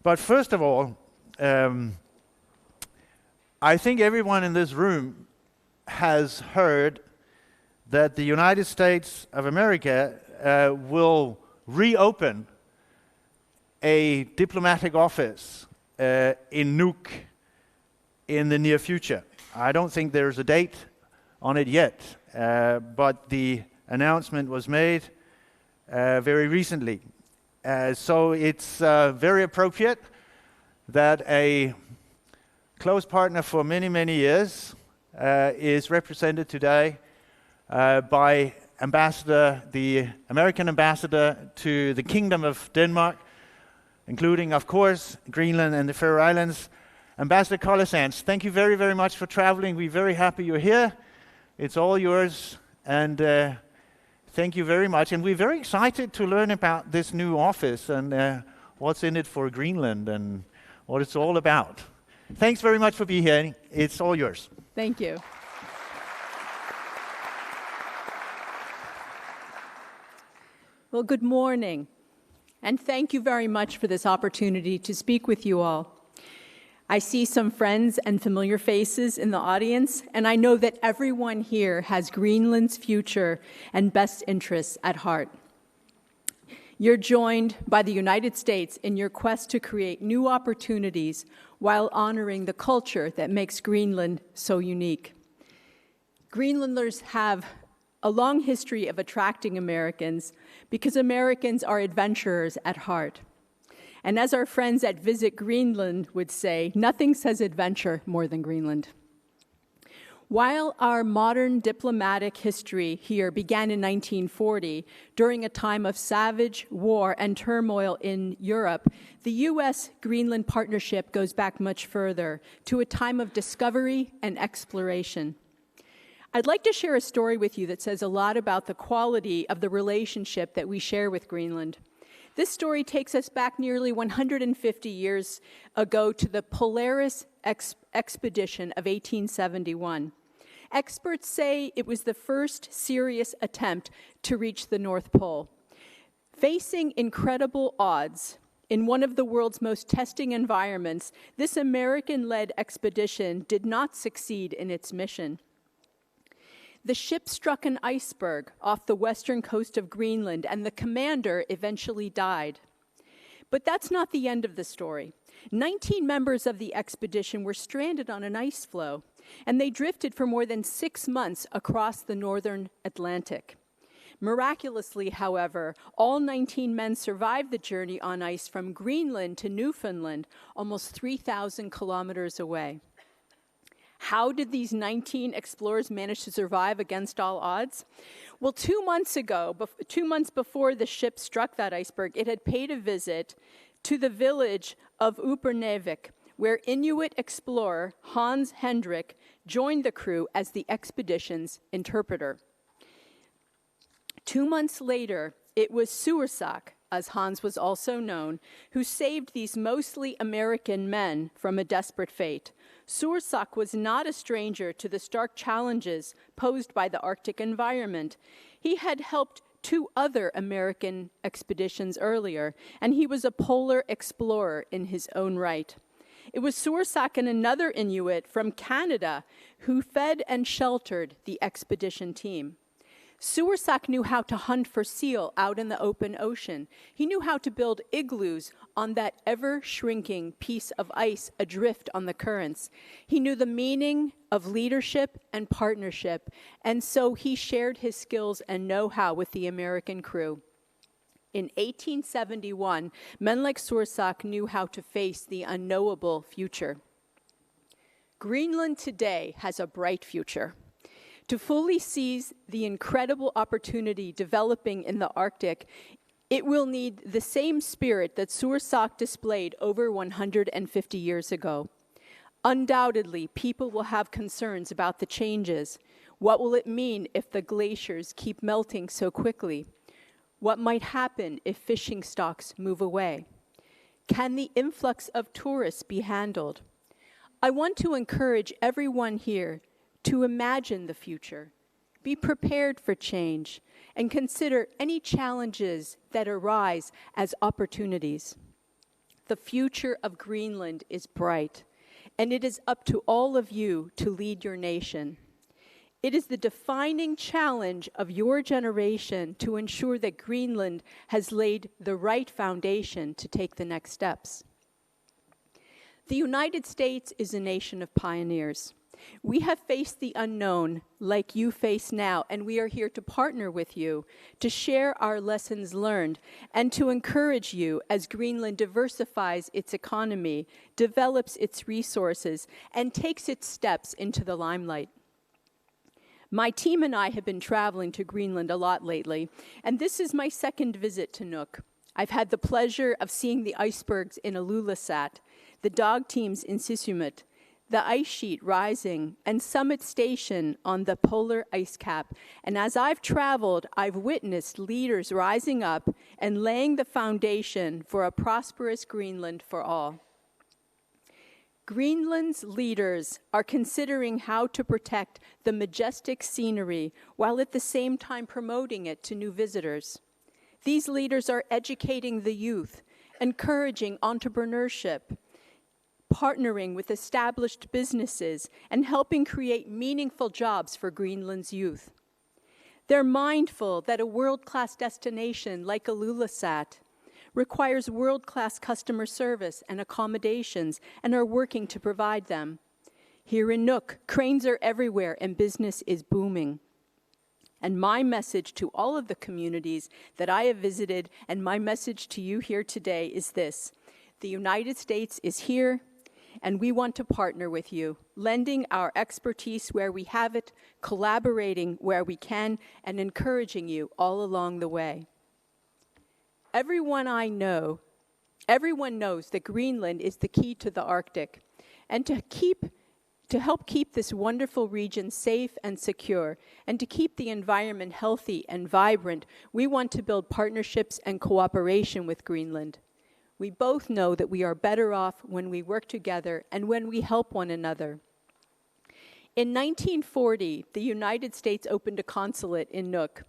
But first of all, I think everyone in this room has heard that the United States of America will reopen a diplomatic office in Nuuk in the near future. I don't think there's a date on it yet, but the announcement was made very recently. So it's very appropriate that a close partner for many, many years is represented today by the American ambassador to the Kingdom of Denmark, including, of course, Greenland and the Faroe Islands, Ambassador Carla. Thank you very, very much for traveling. We're very happy you're here. It's all yours, and thank you very much. And we're very excited to learn about this new office and what's in it for Greenland and what it's all about. Thanks very much for being here. It's all yours. Thank you. Well, good morning, and thank you very much for this opportunity to speak with you all. I see some friends and familiar faces in the audience, and I know that everyone here has Greenland's future and best interests at heart. You're joined by the United States in your quest to create new opportunities while honoring the culture that makes Greenland so unique. Greenlanders have a long history of attracting Americans because Americans are adventurers at heart. And as our friends at Visit Greenland would say, nothing says adventure more than Greenland. While our modern diplomatic history here began in 1940, during a time of savage war and turmoil in Europe, the U.S.-Greenland partnership goes back much further, to a time of discovery and exploration. I'd like to share a story with you that says a lot about the quality of the relationship that we share with Greenland. This story takes us back nearly 150 years ago to the Polaris expedition of 1871. Experts say it was the first serious attempt to reach the North Pole. Facing incredible odds in one of the world's most testing environments, this American-led expedition did not succeed in its mission. The ship struck an iceberg off the western coast of Greenland, and the commander eventually died. But that's not the end of the story. 19 members of the expedition were stranded on an ice floe, and they drifted for more than 6 months across the northern Atlantic. Miraculously, however, all 19 men survived the journey on ice from Greenland to Newfoundland, almost 3,000 kilometers away. How did these 19 explorers manage to survive against all odds? Well, 2 months before the ship struck that iceberg, it had paid a visit to the village of Upernavik, where Inuit explorer Hans Hendrik joined the crew as the expedition's interpreter. 2 months later, it was Suersak, as Hans was also known, who saved these mostly American men from a desperate fate. Suersak was not a stranger to the stark challenges posed by the Arctic environment. He had helped 2 other American expeditions earlier, and he was a polar explorer in his own right. It was Suersak and another Inuit from Canada who fed and sheltered the expedition team. Suersak knew how to hunt for seal out in the open ocean. He knew how to build igloos on that ever-shrinking piece of ice adrift on the currents. He knew the meaning of leadership and partnership, and so he shared his skills and know-how with the American crew. In 1871, men like Suersak knew how to face the unknowable future. Greenland today has a bright future. To fully seize the incredible opportunity developing in the Arctic, it will need the same spirit that Suersak displayed over 150 years ago. Undoubtedly, people will have concerns about the changes. What will it mean if the glaciers keep melting so quickly? What might happen if fishing stocks move away? Can the influx of tourists be handled? I want to encourage everyone here to imagine the future, be prepared for change, and consider any challenges that arise as opportunities. the future of Greenland is bright, and it is up to all of you to lead your nation. It is the defining challenge of your generation to ensure that Greenland has laid the right foundation to take the next steps. The United States is a nation of pioneers. We have faced the unknown like you face now, and we are here to partner with you, to share our lessons learned, and to encourage you as Greenland diversifies its economy, develops its resources, and takes its steps into the limelight. My team and I have been traveling to Greenland a lot lately, and this is my second visit to Nuuk. I've had the pleasure of seeing the icebergs in Ilulissat, the dog teams in Sisumut, the ice sheet rising, and Summit Station on the polar ice cap. And as I've traveled, I've witnessed leaders rising up and laying the foundation for a prosperous Greenland for all. Greenland's leaders are considering how to protect the majestic scenery while at the same time promoting it to new visitors. These leaders are educating the youth, encouraging entrepreneurship, partnering with established businesses, and helping create meaningful jobs for Greenland's youth. They're mindful that a world-class destination like Ilulissat requires world-class customer service and accommodations, and are working to provide them. Here in Nuuk, cranes are everywhere and business is booming. And my message to all of the communities that I have visited, and my message to you here today is this: the United States is here, and we want to partner with you, lending our expertise where we have it, collaborating where we can, and encouraging you all along the way. Everyone knows that Greenland is the key to the Arctic, and to help keep this wonderful region safe and secure, and to keep the environment healthy and vibrant, we want to build partnerships and cooperation with Greenland. We both know that we are better off when we work together and when we help one another. In 1940, the United States opened a consulate in Nuuk.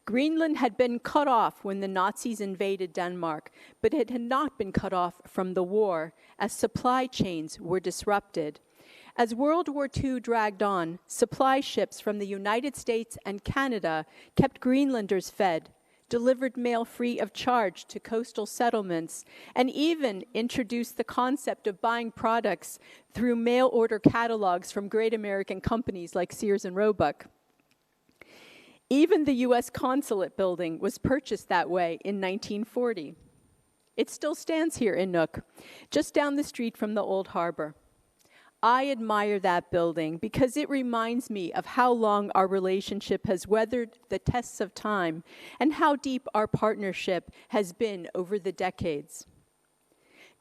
Greenland had been cut off when the Nazis invaded Denmark, but it had not been cut off from the war, as supply chains were disrupted. As World War II dragged on, supply ships from the United States and Canada kept Greenlanders fed, delivered mail free of charge to coastal settlements, and even introduced the concept of buying products through mail order catalogs from great American companies like Sears and Roebuck. Even the U.S. consulate building was purchased that way in 1940. It still stands here in Nuuk, just down the street from the old harbor. I admire that building because it reminds me of how long our relationship has weathered the tests of time and how deep our partnership has been over the decades.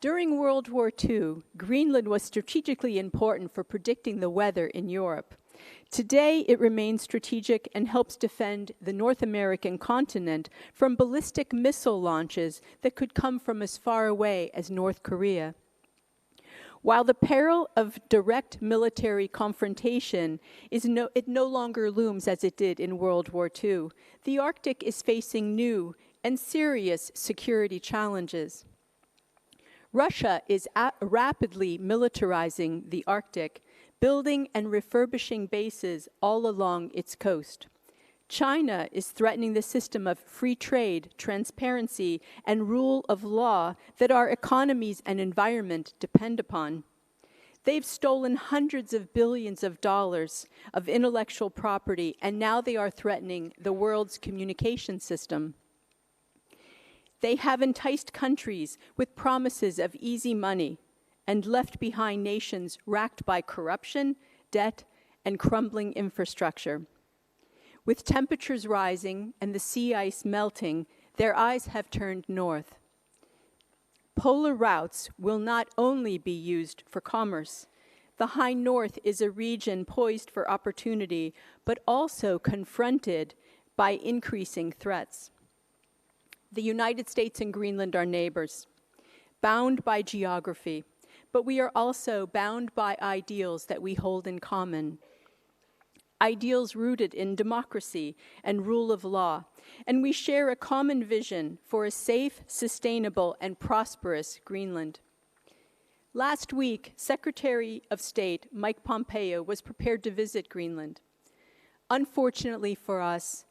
During World War II, Greenland was strategically important for predicting the weather in Europe. Today, it remains strategic and helps defend the North American continent from ballistic missile launches that could come from as far away as North Korea. While the peril of direct military confrontation it no longer looms as it did in World War II, the Arctic is facing new and serious security challenges. Russia is rapidly militarizing the Arctic, building and refurbishing bases all along its coast. China is threatening the system of free trade, transparency, and rule of law that our economies and environment depend upon. They've stolen hundreds of billions of dollars of intellectual property, and now they are threatening the world's communication system. They have enticed countries with promises of easy money and left behind nations racked by corruption, debt, and crumbling infrastructure. With temperatures rising and the sea ice melting, their eyes have turned north. Polar routes will not only be used for commerce. The high north is a region poised for opportunity, but also confronted by increasing threats. The United States and Greenland are neighbors, bound by geography, but we are also bound by ideals that we hold in common. Ideals rooted in democracy and rule of law, and we share a common vision for a safe, sustainable, and prosperous Greenland. Last week, Secretary of State Mike Pompeo was prepared to visit Greenland. Unfortunately for us,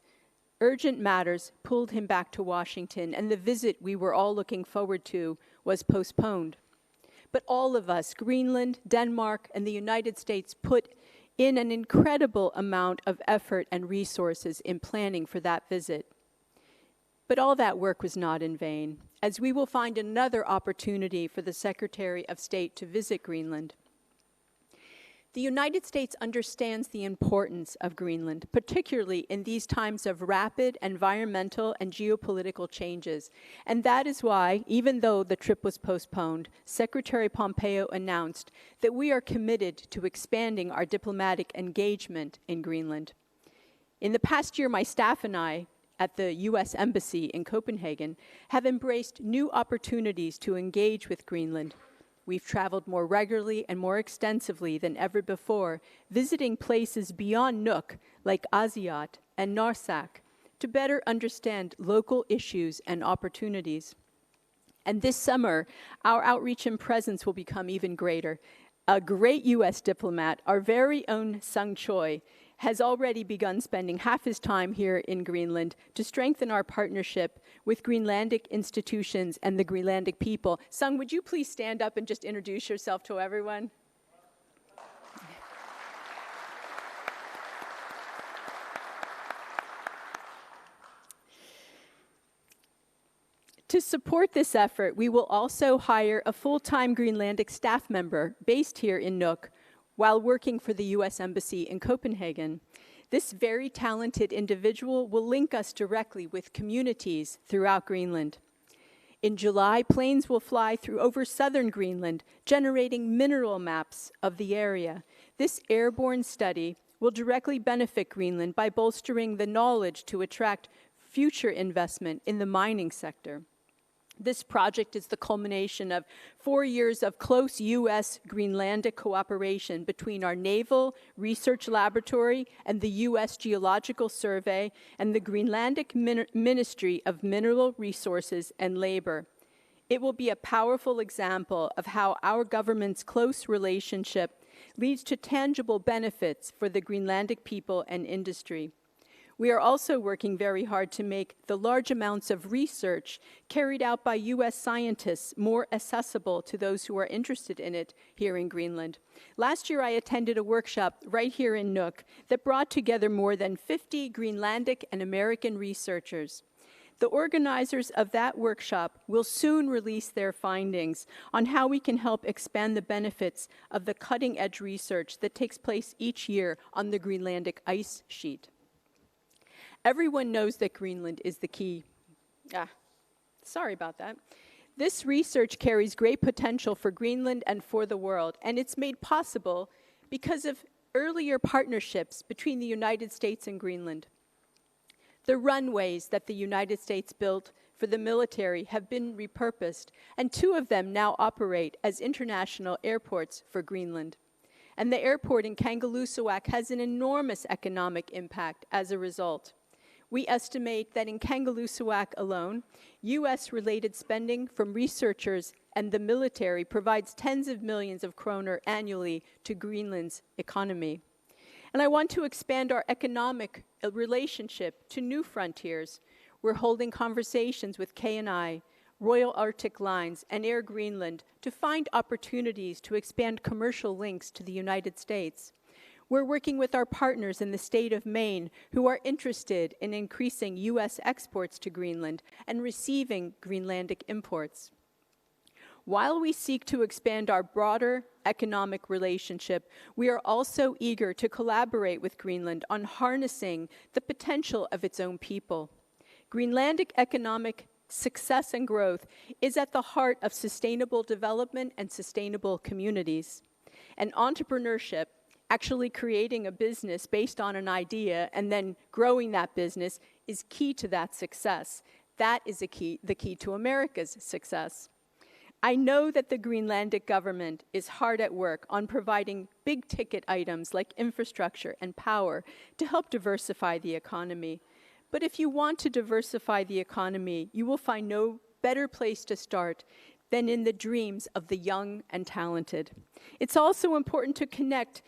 urgent matters pulled him back to Washington, and the visit we were all looking forward to was postponed. But all of us, Greenland, Denmark, and the United States, put in an incredible amount of effort and resources in planning for that visit. But all that work was not in vain, as we will find another opportunity for the Secretary of State to visit Greenland. The United States understands the importance of Greenland, particularly in these times of rapid environmental and geopolitical changes. And that is why, even though the trip was postponed, Secretary Pompeo announced that we are committed to expanding our diplomatic engagement in Greenland. In the past year, my staff and I, at the U.S. Embassy in Copenhagen, have embraced new opportunities to engage with Greenland. We've traveled more regularly and more extensively than ever before, visiting places beyond Nuuk, like Asiat and Narsak, to better understand local issues and opportunities. And this summer, our outreach and presence will become even greater. A great U.S. diplomat, our very own Sung Choi, has already begun spending half his time here in Greenland to strengthen our partnership with Greenlandic institutions and the Greenlandic people. Sung, would you please stand up and just introduce yourself to everyone? To support this effort, we will also hire a full-time Greenlandic staff member based here in Nuuk while working for the U.S. Embassy in Copenhagen. This very talented individual will link us directly with communities throughout Greenland. In July, planes will fly through over southern Greenland, generating mineral maps of the area. This airborne study will directly benefit Greenland by bolstering the knowledge to attract future investment in the mining sector. This project is the culmination of 4 years of close U.S. Greenlandic cooperation between our Naval Research Laboratory and the U.S. Geological Survey and the Greenlandic Ministry of Mineral Resources and Labor. It will be a powerful example of how our government's close relationship leads to tangible benefits for the Greenlandic people and industry. We are also working very hard to make the large amounts of research carried out by U.S. scientists more accessible to those who are interested in it here in Greenland. Last year, I attended a workshop right here in Nuuk that brought together more than 50 Greenlandic and American researchers. The organizers of that workshop will soon release their findings on how we can help expand the benefits of the cutting-edge research that takes place each year on the Greenlandic ice sheet. Everyone knows that Greenland is the key. Sorry about that. This research carries great potential for Greenland and for the world, and it's made possible because of earlier partnerships between the United States and Greenland. The runways that the United States built for the military have been repurposed, and 2 of them now operate as international airports for Greenland. And the airport in Kangerlussuaq has an enormous economic impact as a result. We estimate that in Kangerlussuaq alone, U.S.-related spending from researchers and the military provides tens of millions of kroner annually to Greenland's economy. And I want to expand our economic relationship to new frontiers. We're holding conversations with KNR, Royal Arctic Lines, and Air Greenland to find opportunities to expand commercial links to the United States. We're working with our partners in the state of Maine who are interested in increasing U.S. exports to Greenland and receiving Greenlandic imports. While we seek to expand our broader economic relationship, we are also eager to collaborate with Greenland on harnessing the potential of its own people. Greenlandic economic success and growth is at the heart of sustainable development and sustainable communities. And entrepreneurship, actually creating a business based on an idea and then growing that business, is key to that success. That is the key to America's success. I know that the Greenlandic government is hard at work on providing big-ticket items like infrastructure and power to help diversify the economy. But if you want to diversify the economy, you will find no better place to start than in the dreams of the young and talented. It's also important to connect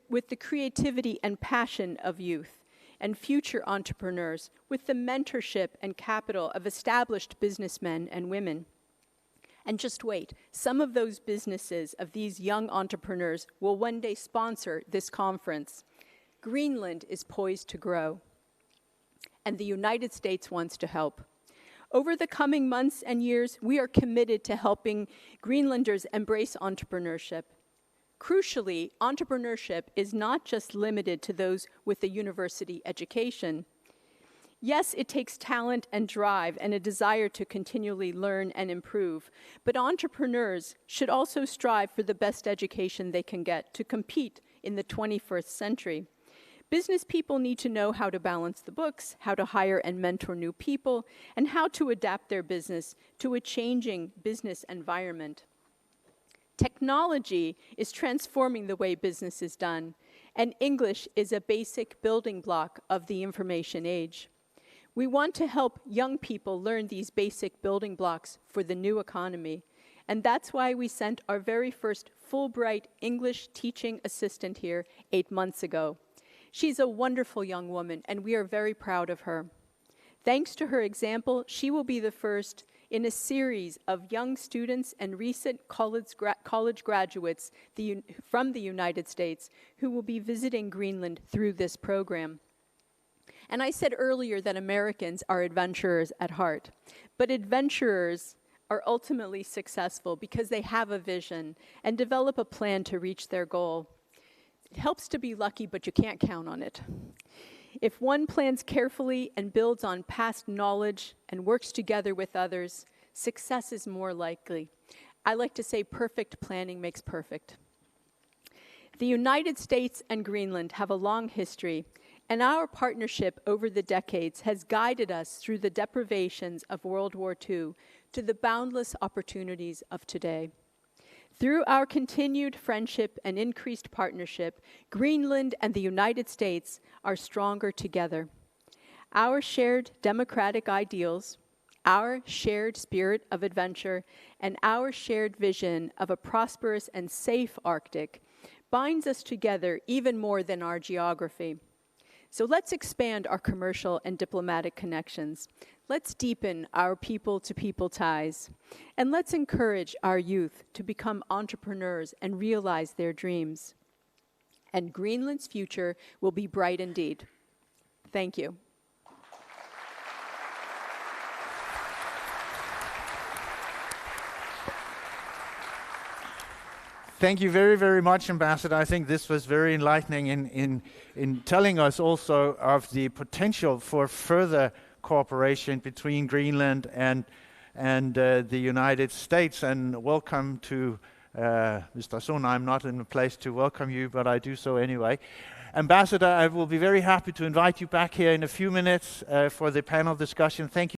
with the creativity and passion of youth and future entrepreneurs, with the mentorship and capital of established businessmen and women. And just wait, some of those businesses of these young entrepreneurs will one day sponsor this conference. Greenland is poised to grow, and the United States wants to help. Over the coming months and years, we are committed to helping Greenlanders embrace entrepreneurship. Crucially, entrepreneurship is not just limited to those with a university education. Yes, it takes talent and drive and a desire to continually learn and improve, but entrepreneurs should also strive for the best education they can get to compete in the 21st century. Business people need to know how to balance the books, how to hire and mentor new people, and how to adapt their business to a changing business environment. Technology is transforming the way business is done, and English is a basic building block of the information age. We want to help young people learn these basic building blocks for the new economy, and that's why we sent our very first Fulbright English teaching assistant here 8 months ago. She's a wonderful young woman, and we are very proud of her. Thanks to her example, she will be the first in a series of young students and recent college graduates from the United States who will be visiting Greenland through this program. And I said earlier that Americans are adventurers at heart, but adventurers are ultimately successful because they have a vision and develop a plan to reach their goal. It helps to be lucky, but you can't count on it. If one plans carefully and builds on past knowledge and works together with others, success is more likely. I like to say perfect planning makes perfect. The United States and Greenland have a long history, and our partnership over the decades has guided us through the deprivations of World War II to the boundless opportunities of today. Through our continued friendship and increased partnership, Greenland and the United States are stronger together. Our shared democratic ideals, our shared spirit of adventure, and our shared vision of a prosperous and safe Arctic binds us together even more than our geography. So let's expand our commercial and diplomatic connections. Let's deepen our people-to-people ties. And let's encourage our youth to become entrepreneurs and realize their dreams. And Greenland's future will be bright indeed. Thank you. Thank you very, very much, Ambassador. I think this was very enlightening in telling us also of the potential for further cooperation between Greenland and the United States. And welcome to Mr. Sun. I'm not in a place to welcome you, but I do so anyway. Ambassador, I will be very happy to invite you back here in a few minutes for the panel discussion. Thank you.